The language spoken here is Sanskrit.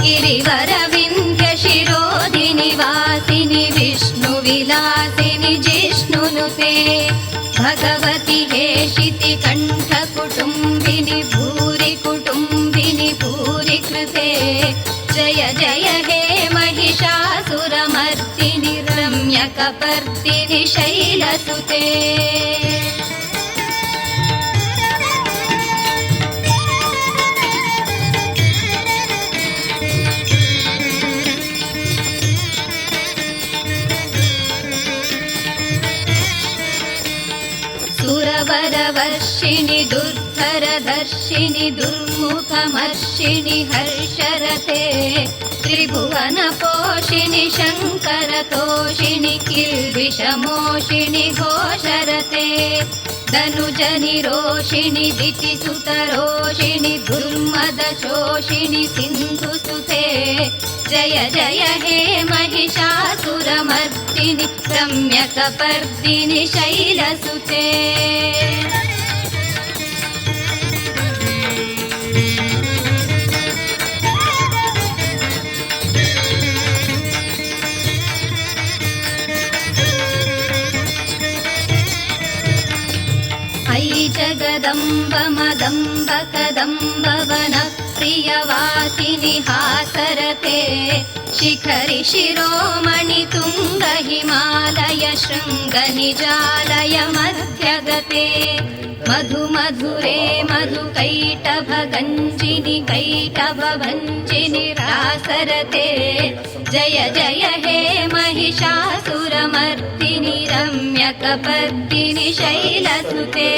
गिरिवरविन्ध्यशिरोधिनि वासिनि विष्णुविलासिनि जिष्णुनुते भगवति हेशिति कण्ठकुटुम्बिनि भूरि कुटुम्बिनि भूरि कृते जय जय हे महिषासुरमर्दिनि रम्यकपर्दिनि शैलसुते सुरवरवर्षिणि दुर्धरदर्शिनि दुर्मुखमर्षिणि हर्षरते त्रिभुवनपोषिणि शङ्करतोषिणि किल्बिषमोषिणि घोषरते धनुजनिरोषिणि दितिसुतरोषिणि दुर्मदशोषिणि सिन्धुसुते जय जय हे महिषासुरमर्दिनि रम्यकपर्दिनि शैलसुते अयि जगदम्ब मदम्ब कदम्ब वनप्रियवासिनि हासरते शिखरि शिरोमणि तुङ्ग हिमालय शृङ्ग निजालय मध्यगते मधु मधुरे मधु कैटभ गञ्जिनि कैटभ भञ्जिनि रासरते जय जय हे महिषासुरमर्दिनि रम्यकपर्दिनि शैलसुते